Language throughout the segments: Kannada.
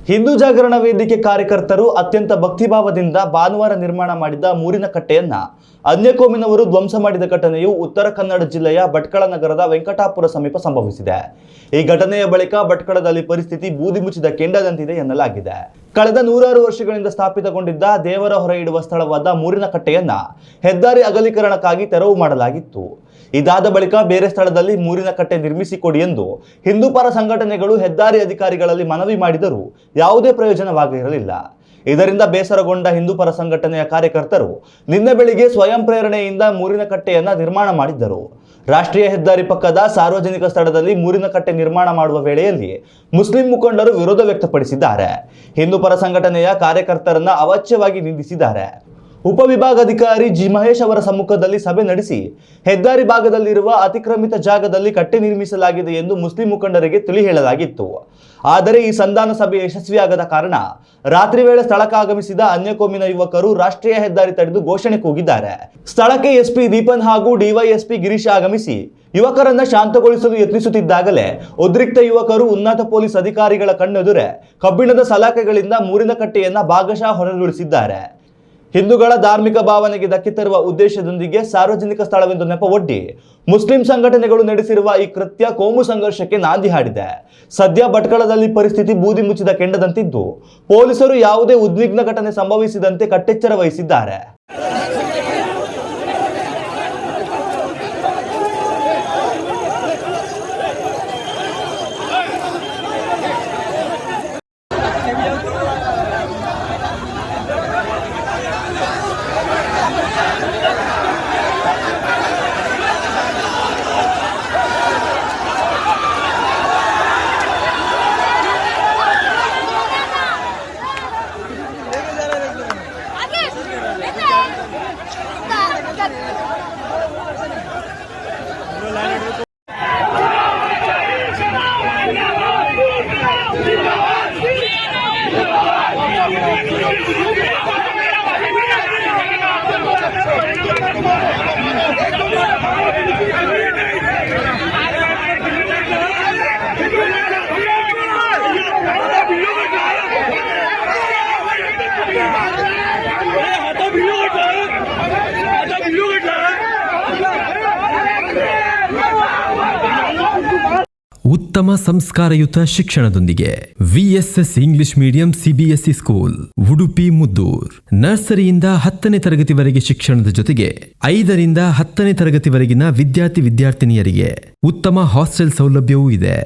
ಹಿಂದೂ ಜಾಗರಣ ವೇದಿಕೆ ಕಾರ್ಯಕರ್ತರು ಅತ್ಯಂತ ಭಕ್ತಿಭಾವದಿಂದ ಭಾನುವಾರ ನಿರ್ಮಾಣ ಮಾಡಿದ ಮೂರಿನ ಕಟ್ಟೆಯನ್ನ ಅನ್ಯಕೋಮಿನವರು ಧ್ವಂಸ ಮಾಡಿದ ಘಟನೆಯು ಉತ್ತರ ಕನ್ನಡ ಜಿಲ್ಲೆಯ ಭಟ್ಕಳ ನಗರದ ವೆಂಕಟಾಪುರ ಸಮೀಪ ಸಂಭವಿಸಿದೆ. ಈ ಘಟನೆಯ ಬಳಿಕ ಭಟ್ಕಳದಲ್ಲಿ ಪರಿಸ್ಥಿತಿ ಬೂದಿ ಮುಚ್ಚಿದ ಕೆಂಡದಂತಿದೆ ಎನ್ನಲಾಗಿದೆ. ಕಳೆದ 100 ವರ್ಷಗಳಿಂದ ಸ್ಥಾಪಿತಗೊಂಡಿದ್ದ ದೇವರ ಹೊರ ಇಡುವ ಸ್ಥಳವಾದ ಮೂರಿನ ಕಟ್ಟೆಯನ್ನ ಹೆದ್ದಾರಿ ಅಗಲೀಕರಣಕ್ಕಾಗಿ ತೆರವು ಮಾಡಲಾಗಿತ್ತು. ಇದಾದ ಬಳಿಕ ಬೇರೆ ಸ್ಥಳದಲ್ಲಿ ಮೂರಿನ ಕಟ್ಟೆ ನಿರ್ಮಿಸಿಕೊಡಿ ಎಂದು ಹಿಂದೂ ಪರ ಸಂಘಟನೆಗಳು ಹೆದ್ದಾರಿ ಅಧಿಕಾರಿಗಳಲ್ಲಿ ಮನವಿ ಮಾಡಿದರೂ ಯಾವುದೇ ಪ್ರಯೋಜನವಾಗಿರಲಿಲ್ಲ. ಇದರಿಂದ ಬೇಸರಗೊಂಡ ಹಿಂದೂ ಪರ ಸಂಘಟನೆಯ ಕಾರ್ಯಕರ್ತರು ನಿನ್ನೆ ಬೆಳಿಗ್ಗೆ ಸ್ವಯಂ ಪ್ರೇರಣೆಯಿಂದ ಮೂರಿನ ಕಟ್ಟೆಯನ್ನ ನಿರ್ಮಾಣ ಮಾಡಿದ್ದರು. ರಾಷ್ಟ್ರೀಯ ಹೆದ್ದಾರಿ ಪಕ್ಕದ ಸಾರ್ವಜನಿಕ ಸ್ಥಳದಲ್ಲಿ ಮೂರಿನ ಕಟ್ಟೆ ನಿರ್ಮಾಣ ಮಾಡುವ ವೇಳೆಯಲ್ಲಿ ಮುಸ್ಲಿಂ ಮುಖಂಡರು ವಿರೋಧ ವ್ಯಕ್ತಪಡಿಸಿದ್ದಾರೆ. ಹಿಂದೂ ಪರ ಸಂಘಟನೆಯ ಕಾರ್ಯಕರ್ತರನ್ನ ಅವಾಚ್ಯವಾಗಿ ನಿಂದಿಸಿದ್ದಾರೆ. ಉಪವಿಭಾಗಾಧಿಕಾರಿ ಜಿ ಮಹೇಶ್ ಅವರ ಸಮ್ಮುಖದಲ್ಲಿ ಸಭೆ ನಡೆಸಿ ಹೆದ್ದಾರಿ ಭಾಗದಲ್ಲಿರುವ ಅತಿಕ್ರಮಿತ ಜಾಗದಲ್ಲಿ ಕಟ್ಟೆ ನಿರ್ಮಿಸಲಾಗಿದೆ ಎಂದು ಮುಸ್ಲಿಂ ಮುಖಂಡರಿಗೆ ತಿಳಿ ಹೇಳಲಾಗಿತ್ತು. ಆದರೆ ಈ ಸಂಧಾನ ಸಭೆ ಯಶಸ್ವಿಯಾಗದ ಕಾರಣ ರಾತ್ರಿ ವೇಳೆ ಸ್ಥಳಕ್ಕೆ ಆಗಮಿಸಿದ ಅನ್ಯಕೋಮಿನ ಯುವಕರು ರಾಷ್ಟ್ರೀಯ ಹೆದ್ದಾರಿ ತಡೆದು ಘೋಷಣೆ ಕೂಗಿದ್ದಾರೆ. ಸ್ಥಳಕ್ಕೆ ಎಸ್ಪಿ ದೀಪನ್ ಹಾಗೂ ಡಿವೈಎಸ್ಪಿ ಗಿರೀಶ್ ಆಗಮಿಸಿ ಯುವಕರನ್ನ ಶಾಂತಗೊಳಿಸಲು ಯತ್ನಿಸುತ್ತಿದ್ದಾಗಲೇ ಉದ್ರಿಕ್ತ ಯುವಕರು ಉನ್ನತ ಪೊಲೀಸ್ ಅಧಿಕಾರಿಗಳ ಕಣ್ಣೆದುರೇ ಕಬ್ಬಿಣದ ಸಲಾಕೆಗಳಿಂದ ಮೂರಿನ ಕಟ್ಟೆಯನ್ನ ಭಾಗಶಃ ಹೊರಗುಳಿಸಿದ್ದಾರೆ. ಹಿಂದೂಗಳ ಧಾರ್ಮಿಕ ಭಾವನೆಗೆ ಧಕ್ಕೆ ತರುವ ಉದ್ದೇಶದೊಂದಿಗೆ ಸಾರ್ವಜನಿಕ ಸ್ಥಳವೆಂದು ನೆಪವೊಡ್ಡಿ ಮುಸ್ಲಿಂ ಸಂಘಟನೆಗಳು ನಡೆಸಿರುವ ಈ ಕೃತ್ಯ ಕೋಮು ಸಂಘರ್ಷಕ್ಕೆ ನಾಂದಿ ಹಾಡಿದೆ. ಸದ್ಯ ಭಟ್ಕಳದಲ್ಲಿ ಪರಿಸ್ಥಿತಿ ಬೂದಿ ಮುಚ್ಚಿದ ಕೆಂಡದಂತಿದ್ದು ಪೊಲೀಸರು ಯಾವುದೇ ಉದ್ವಿಗ್ನ ಘಟನೆ ಸಂಭವಿಸಿದಂತೆ ಕಟ್ಟೆಚ್ಚರ ವಹಿಸಿದ್ದಾರೆ. ಉತ್ತಮ ಸಂಸ್ಕಾರಯುತ ಶಿಕ್ಷಣದೊಂದಿಗೆ VSS English medium CBSE school Udupi Muddur. ನರ್ಸರಿಯಿಂದ 10ನೇ ತರಗತಿವರೆಗೆ ಶಿಕ್ಷಣದ ಜೊತೆಗೆ 5ರಿಂದ 10ನೇ ತರಗತಿವರೆಗಿನ ವಿದ್ಯಾರ್ಥಿನಿಯರಿಗೆ ಉತ್ತಮ ಹಾಸ್ಟೆಲ್ ಸೌಲಭ್ಯವೂ ಇದೆ.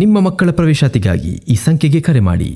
ನಿಮ್ಮ ಮಕ್ಕಳ ಪ್ರವೇಶಾತಿಗಾಗಿ ಈ ಸಂಖ್ಯೆಗೆ ಕರೆ ಮಾಡಿ.